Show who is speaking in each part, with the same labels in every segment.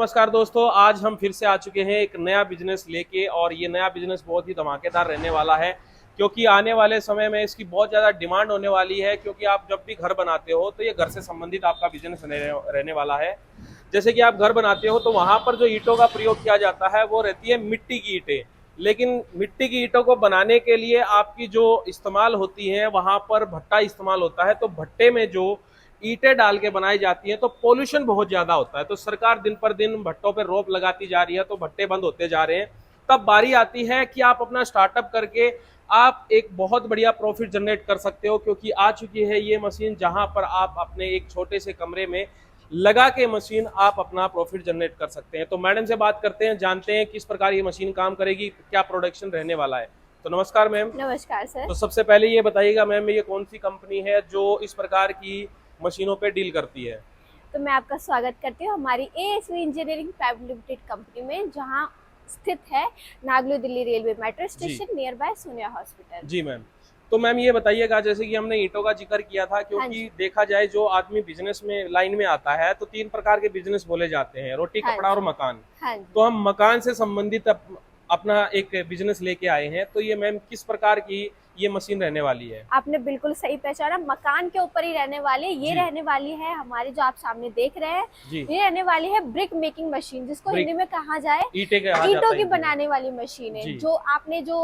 Speaker 1: नमस्कार दोस्तों, आज हम फिर से आ चुके हैं एक नया बिजनेस लेके। और ये नया बिजनेस बहुत ही धमाकेदार रहने वाला है, क्योंकि आने वाले समय में इसकी बहुत ज़्यादा डिमांड होने वाली है। क्योंकि आप जब भी घर बनाते हो तो ये घर से संबंधित आपका बिजनेस रहने वाला है। जैसे कि आप घर बनाते हो तो वहाँ पर जो ईंटों का प्रयोग किया जाता है वो रहती है मिट्टी की ईंटें। लेकिन मिट्टी की ईंटों को बनाने के लिए आपकी जो इस्तेमाल होती है वहाँ पर भट्टा इस्तेमाल होता है। तो भट्टे में जो ईंटें डाल के बनाई जाती है तो पोल्यूशन बहुत ज्यादा होता है। तो सरकार दिन पर दिन भट्टों पर रोक लगाती जा रही है, तो भट्टे बंद होते जा रहे हैं। तब बारी आती है कि आप अपना स्टार्टअप करके आप एक बहुत बढ़िया प्रॉफिट जनरेट कर सकते हो। क्योंकि आ चुकी है ये मशीन, जहां पर आप अपने एक छोटे से कमरे में लगा के मशीन आप अपना प्रॉफिट जनरेट कर सकते हैं। तो मैडम से बात करते हैं, जानते हैं किस प्रकार ये मशीन काम करेगी, क्या प्रोडक्शन रहने वाला है। तो नमस्कार मैम।
Speaker 2: नमस्कार सर।
Speaker 1: तो सबसे पहले ये बताइएगा मैम, ये कौन सी कंपनी है जो इस प्रकार की मशीनों पे डील करती है।
Speaker 2: तो मैं आपका स्वागत करती हूँ हमारी ASV engineering private limited company में, जहाँ स्थित है Nangloi Delhi railway metro station near by Sonia hospital.
Speaker 1: जी मैम। तो मैम ये बताइएगा, जैसे कि हमने ईंटों का जिक्र किया था,
Speaker 2: हाँ
Speaker 1: क्योंकि
Speaker 2: जी।
Speaker 1: देखा जाए जो आदमी बिजनेस में लाइन में आता है तो तीन प्रकार के बिजनेस बोले जाते हैं, रोटी
Speaker 2: हाँ
Speaker 1: कपड़ा और
Speaker 2: जी।
Speaker 1: मकान।
Speaker 2: हाँ जी।
Speaker 1: तो हम मकान से संबंधित अपना एक बिजनेस लेके आए हैं। तो ये मैम किस प्रकार की ये मशीन रहने वाली है।
Speaker 2: आपने बिल्कुल सही पहचाना, मकान के ऊपर ही रहने वाले ये
Speaker 1: जी
Speaker 2: रहने वाली है हमारी, जो आप सामने देख रहे हैं
Speaker 1: जी।
Speaker 2: ये रहने वाली है ब्रिक मेकिंग मशीन, जिसको
Speaker 1: ब्रिक,
Speaker 2: हिंदी में कहा जाए
Speaker 1: ईंटें के आ
Speaker 2: ईंटों
Speaker 1: जाता है
Speaker 2: की
Speaker 1: हिंदी में।
Speaker 2: बनाने वाली मशीन है।
Speaker 1: जी
Speaker 2: जो आपने जो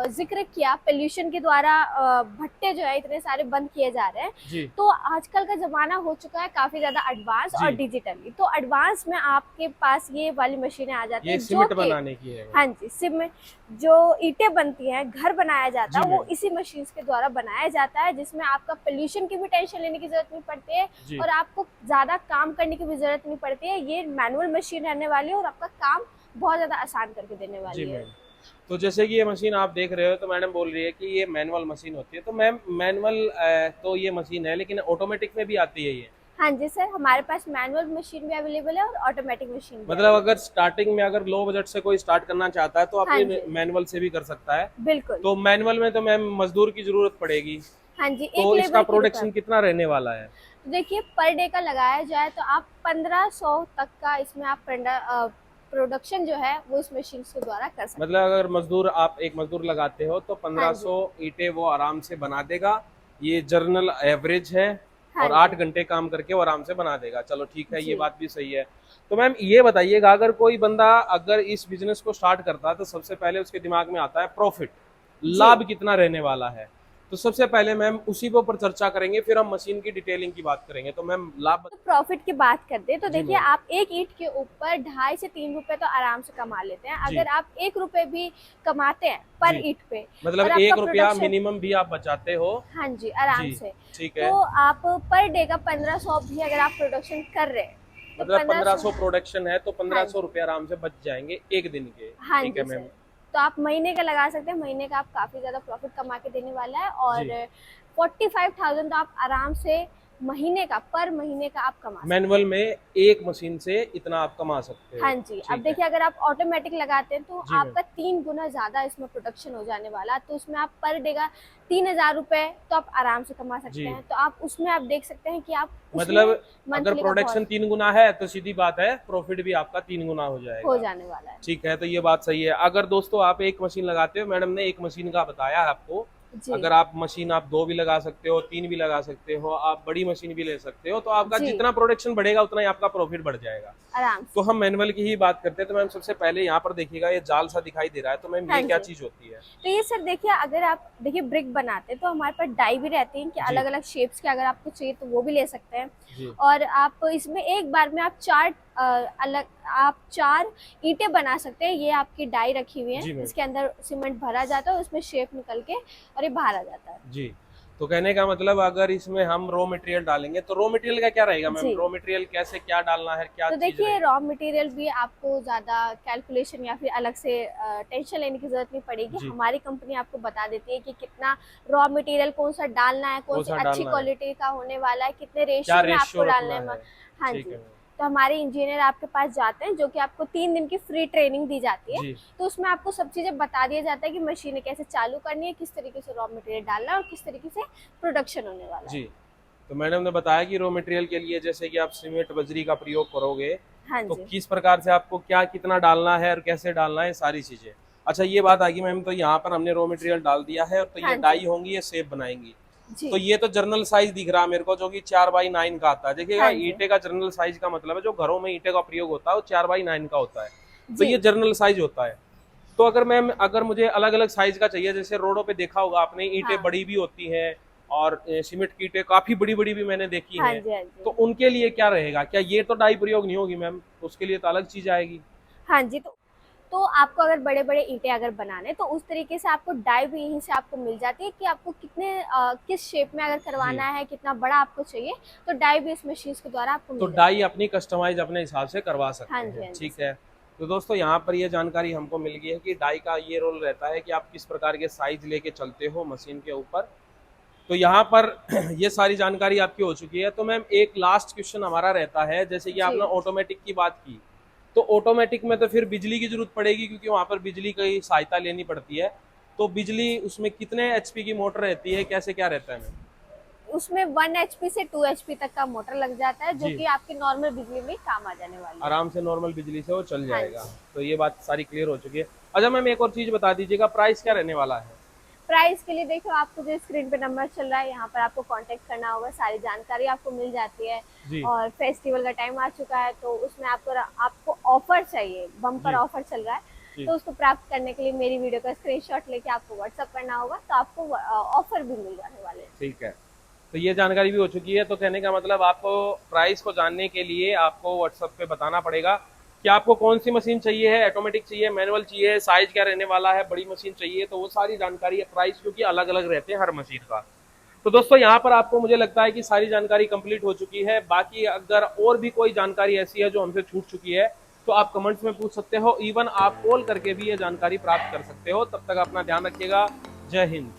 Speaker 2: जिक्र किया पोल्यूशन के द्वारा भट्टे जो है इतने सारे बंद किए जा रहे हैं।
Speaker 1: जी
Speaker 2: तो आजकल का जमाना हो चुका है काफी ज्यादा एडवांस और
Speaker 1: जी।
Speaker 2: डिजिटली, तो एडवांस में आपके पास ये वाली मशीनें आ जाती
Speaker 1: ये
Speaker 2: है जो
Speaker 1: सीमेंट
Speaker 2: कि
Speaker 1: बनाने की है।
Speaker 2: हाँ जी, सिम जो ईंटें बनती हैं, घर बनाया जाता
Speaker 1: जी
Speaker 2: है, वो
Speaker 1: मैम।
Speaker 2: इसी मशीन के द्वारा बनाया जाता है, जिसमें आपका पोल्यूशन की भी टेंशन लेने की जरूरत नहीं पड़ती है
Speaker 1: जी
Speaker 2: और आपको ज्यादा काम करने की भी जरूरत नहीं पड़ती है। ये मैनुअल मशीन रहने वाली है और आपका काम बहुत ज्यादा आसान करके देने
Speaker 1: जी
Speaker 2: वाली है।
Speaker 1: मैम। तो जैसे कि ये मशीन आप देख रहे हो, तो मैडम बोल रही है कि ये मैनुअल मशीन होती है। तो मैम मैनुअल तो ये मशीन है, लेकिन ऑटोमेटिक में भी आती है ये।
Speaker 2: हाँ जी सर, हमारे पास मैनुअल मशीन भी अवेलेबल है और ऑटोमेटिक मशीन भी
Speaker 1: मतलब
Speaker 2: available
Speaker 1: अगर स्टार्टिंग में अगर लो बजट से कोई स्टार्ट करना चाहता है तो
Speaker 2: है।
Speaker 1: आप
Speaker 2: हाँ
Speaker 1: ये
Speaker 2: जी
Speaker 1: मैनुअल से भी कर सकता है।
Speaker 2: बिल्कुल।
Speaker 1: तो मैनुअल में तो मैम मजदूर की जरूरत पड़ेगी।
Speaker 2: हाँ जी, एक
Speaker 1: तो इसका
Speaker 2: लेबर की
Speaker 1: प्रोडक्शन
Speaker 2: रिक्वायरमेंट।
Speaker 1: कितना रहने वाला है।
Speaker 2: तो देखिए, पर डे का लगाया जाए तो आप 1500 तक का इसमें आप प्रोडक्शन जो है वो इस मशीन के द्वारा कर सकते
Speaker 1: मतलब अगर मजदूर, आप एक मजदूर लगाते हो तो
Speaker 2: हैं। हाँ जी।
Speaker 1: 1500 ईंटें वो आराम से बना देगा। ये जर्नल एवरेज है।
Speaker 2: हाँ
Speaker 1: और
Speaker 2: जी।
Speaker 1: 8 घंटे काम करके वो आराम से बना देगा। चलो ठीक है, ये
Speaker 2: जी।
Speaker 1: बात भी सही है। तो मैम ये बताइएगा, अगर कोई बंदा अगर इस बिजनेस को स्टार्ट करता है तो सबसे पहले उसके दिमाग में आता है प्रॉफिट,
Speaker 2: जी।
Speaker 1: लाभ कितना रहने वाला है। तो सबसे पहले मैम उसी के ऊपर चर्चा करेंगे, फिर हम मशीन की डिटेलिंग की बात करेंगे। तो मैम लाभ।
Speaker 2: तो प्रॉफिट की बात करते हैं तो
Speaker 1: जी
Speaker 2: देखिए,
Speaker 1: मैम।
Speaker 2: आप एक ईंट के ऊपर 2.5 से 3 रुपए तो आराम से कमा लेते हैं।
Speaker 1: जी
Speaker 2: अगर आप 1 रुपए भी कमाते हैं पर
Speaker 1: जी।
Speaker 2: ईंट पे
Speaker 1: मतलब
Speaker 2: और आपका
Speaker 1: 1 रुपया
Speaker 2: प्रोडक्शन,
Speaker 1: मिनिमम भी आप बचाते हो।
Speaker 2: हाँ जी, आराम
Speaker 1: जी
Speaker 2: से,
Speaker 1: ठीक है।
Speaker 2: तो आप पर डे का 1500 भी अगर आप प्रोडक्शन कर रहे हैं तो
Speaker 1: मतलब
Speaker 2: 1500।
Speaker 1: 1500 प्रोडक्शन है तो
Speaker 2: हाँ
Speaker 1: 1500
Speaker 2: जी।
Speaker 1: रुपये आराम से बच जाएंगे एक दिन के।
Speaker 2: हाँ
Speaker 1: ठीक है
Speaker 2: जी
Speaker 1: मैम।
Speaker 2: सर। तो आप महीने का लगा सकते हैं, महीने का आप काफी ज्यादा प्रॉफिट कमा के देने वाला है। और
Speaker 1: जी।
Speaker 2: 45,000 तो आप आराम से महीने का, पर महीने का आप कमा सकते
Speaker 1: मैनुअल
Speaker 2: हैं।
Speaker 1: में एक मशीन से इतना आप कमा सकते हो।
Speaker 2: हाँ जी। अब
Speaker 1: ठीक है।
Speaker 2: देखिए, अगर आप ऑटोमेटिक लगाते हैं तो
Speaker 1: जी मैम।
Speaker 2: आपका 3 गुना ज्यादा इसमें प्रोडक्शन हो जाने वाला है। तो उसमें आप पर डे का 3,000 रुपए तो आप आराम से कमा सकते
Speaker 1: जी।
Speaker 2: हैं। तो आप उसमें आप देख सकते हैं कि आप
Speaker 1: मतलब
Speaker 2: उसमें
Speaker 1: अगर
Speaker 2: मंथली का बहुत
Speaker 1: प्रोडक्शन 3 गुना है तो सीधी बात है प्रॉफिट भी आपका 3 गुना हो
Speaker 2: हो
Speaker 1: जाएगा।
Speaker 2: जाने वाला है।
Speaker 1: ठीक है, तो ये बात सही है। अगर दोस्तों आप एक मशीन लगाते हो, मैडम ने एक मशीन का बताया है आपको।
Speaker 2: जी।
Speaker 1: अगर आप मशीन आप 2 भी लगा सकते हो, 3 भी लगा सकते हो, आप बड़ी मशीन भी ले सकते हो, तो आपका
Speaker 2: जी।
Speaker 1: जितना प्रोडक्शन बढ़ेगा उतना ही आपका प्रॉफिट बढ़ जाएगा।
Speaker 2: आराम
Speaker 1: तो
Speaker 2: से।
Speaker 1: हम मैनुअल की ही बात करते हैं। तो मैम सबसे पहले यहाँ पर देखिएगा, ये जाल सा दिखाई दे रहा है, तो मैम
Speaker 2: हाँ
Speaker 1: ये क्या
Speaker 2: जी।
Speaker 1: चीज होती है।
Speaker 2: तो ये सर देखिए, अगर आप देखिए ब्रिक बनाते हैं तो हमारे पास डाई भी रहती हैं कि
Speaker 1: जी
Speaker 2: अलग अलग शेप्स के, अगर आपको चाहिए तो वो भी ले सकते हैं।
Speaker 1: जी
Speaker 2: और आप इसमें एक बार में आप आप 4 ईंटें बना सकते हैं। ये आपकी डाई रखी हुई है,
Speaker 1: जी मैम।
Speaker 2: इसके अंदर सीमेंट भरा जाता है, उसमें शेप निकल के और ये बाहर आ जाता है।
Speaker 1: जी। तो कहने का मतलब, अगर इसमें हम रॉ मटेरियल डालेंगे तो रॉ मटेरियल का क्या रहेगा मैम।
Speaker 2: जी।
Speaker 1: रॉ मटेरियल कैसे क्या डालना है, क्या
Speaker 2: तो
Speaker 1: चीज
Speaker 2: देखिए,
Speaker 1: रहेगी।
Speaker 2: रॉ मटेरियल भी आपको ज़्यादा कैलकुलेशन या फिर अलग से टेंशन लेने की ज़रूरत नहीं पड़ेगी।
Speaker 1: जी।
Speaker 2: हमारी कंपनी आपको बता देती है कि कितना रॉ मटेरियल कौन सा डालना है, कौन
Speaker 1: कौन
Speaker 2: सी
Speaker 1: सा
Speaker 2: अच्छी
Speaker 1: डालना है,
Speaker 2: क्वालिटी का होने वाला है, कितने
Speaker 1: क्या
Speaker 2: रेशियो में
Speaker 1: रेशियो
Speaker 2: आपको डालना
Speaker 1: रखना
Speaker 2: है।
Speaker 1: है।
Speaker 2: हाँ
Speaker 1: ठीक
Speaker 2: जी।
Speaker 1: है मैम।
Speaker 2: तो हमारे इंजीनियर आपके पास जाते हैं, जो कि आपको 3 दिन की फ्री ट्रेनिंग दी जाती है।
Speaker 1: जी
Speaker 2: तो उसमें आपको सब चीज़ें बता दिया जाता है कि मशीनें कैसे चालू करनी है, किस तरीके से रॉ मटेरियल डालना है और किस तरीके से प्रोडक्शन होने वाला है।
Speaker 1: जी। तो मैडम ने बताया कि रॉ मटेरियल के लिए जैसे कि आप सीमेंट बजरी का प्रयोग करोगे,
Speaker 2: हाँ
Speaker 1: तो
Speaker 2: जी।
Speaker 1: किस प्रकार से आपको क्या कितना डालना है और कैसे डालना है, सारी चीजें। अच्छा ये बात आ गई मैम, तो यहाँ पर हमने रॉ मटेरियल डाल दिया है, और तो
Speaker 2: हाँ
Speaker 1: ये
Speaker 2: जी।
Speaker 1: डाई होंगी, ये शेप बनाएंगी।
Speaker 2: जी।
Speaker 1: तो ये तो जर्नल साइज दिख रहा है मेरे को, जो कि 4x9 का आता है। देखिएगा
Speaker 2: हाँ जी।
Speaker 1: ईंटे का जर्नल साइज का मतलब है जो घरों में ईंटे का प्रयोग होता है वो 4x9 का होता है। तो
Speaker 2: जी।
Speaker 1: ये जर्नल साइज होता है। तो अगर मैम अगर मुझे अलग अलग साइज का चाहिए, जैसे रोडों पे देखा होगा आपने, ईंटें
Speaker 2: हाँ।
Speaker 1: बड़ी भी होती हैं और सीमेंट की ईंटें काफी बड़ी बड़ी भी मैंने देखी
Speaker 2: हाँ
Speaker 1: हैं।
Speaker 2: जी। हाँ जी।
Speaker 1: तो उनके लिए क्या रहेगा, क्या ये तो डाई प्रयोग नहीं होगी मैम? उसके लिए तो अलग चीज आएगी।
Speaker 2: हाँ जी। तो आपको अगर बड़े बड़े ईंटें अगर बनाने, तो उस तरीके से आपको डाई भी यहीं से आपको मिल जाती है कि आपको कितने किस शेप में अगर
Speaker 1: जी।
Speaker 2: करवाना है, कितना बड़ा आपको चाहिए, तो डाई भी इस मशीन के द्वारा आपको
Speaker 1: तो
Speaker 2: मिल जाती
Speaker 1: डाई
Speaker 2: है।
Speaker 1: अपनी कस्टमाइज अपने हिसाब से करवा
Speaker 2: हाँ
Speaker 1: सकते
Speaker 2: जी।
Speaker 1: हैं,
Speaker 2: हाँ जी
Speaker 1: ठीक
Speaker 2: सर।
Speaker 1: है। तो दोस्तों यहाँ पर ये जानकारी हमको मिल गई है कि डाई का ये रोल रहता है कि आप किस प्रकार के साइज लेके चलते हो मशीन के ऊपर। तो यहाँ पर ये सारी जानकारी आपकी हो चुकी है। तो मैम एक लास्ट क्वेश्चन हमारा रहता है, जैसे कि
Speaker 2: जी।
Speaker 1: आपने ऑटोमेटिक की बात की, तो ऑटोमेटिक में तो फिर बिजली की जरूरत पड़ेगी, क्योंकि वहाँ पर बिजली की सहायता लेनी पड़ती है। तो बिजली उसमें कितने एचपी की मोटर रहती है, कैसे क्या रहता है मैम?
Speaker 2: उसमें 1 एचपी से 2 एचपी तक का मोटर लग जाता है, जो
Speaker 1: जी,
Speaker 2: कि आपकी नॉर्मल बिजली में काम आ जाने वाली है।
Speaker 1: आराम से नॉर्मल बिजली से वो चल
Speaker 2: हाँ
Speaker 1: जाएगा।
Speaker 2: जी।
Speaker 1: तो ये बात सारी क्लियर हो चुकी है। अच्छा मैम एक और चीज़ बता दीजिएगा, प्राइस क्या रहने वाला है?
Speaker 2: प्राइस के लिए देखो, आपको जो स्क्रीन पे नंबर चल रहा है, यहाँ पर आपको कांटेक्ट करना होगा, सारी जानकारी आपको मिल जाती है।
Speaker 1: जी
Speaker 2: और फेस्टिवल का टाइम आ चुका है, तो उसमें आपको ऑफर चाहिए, बम्पर
Speaker 1: जी
Speaker 2: ऑफर चल रहा है।
Speaker 1: जी।
Speaker 2: तो उसको प्राप्त करने के लिए मेरी वीडियो का स्क्रीनशॉट लेके आपको व्हाट्सअप करना होगा, तो आपको ऑफर भी मिल जाने वाले हैं।
Speaker 1: ठीक है। तो ये जानकारी भी हो चुकी है। तो कहने का मतलब आपको प्राइस को जानने के लिए आपको व्हाट्सएप पे बताना पड़ेगा कि आपको कौन सी मशीन चाहिए है, ऑटोमेटिक चाहिए, मैनुअल चाहिए, साइज क्या रहने वाला है, बड़ी मशीन चाहिए, तो वो सारी जानकारी है। प्राइस क्योंकि अलग अलग रहते हैं हर मशीन का। तो दोस्तों यहाँ पर आपको मुझे लगता है कि सारी जानकारी कंप्लीट हो चुकी है। बाकी अगर और भी कोई जानकारी ऐसी है जो हमसे छूट चुकी है, तो आप कमेंट्स में पूछ सकते हो। इवन आप कॉल करके भी ये जानकारी प्राप्त कर सकते हो। तब तक अपना ध्यान रखिएगा। जय हिंद।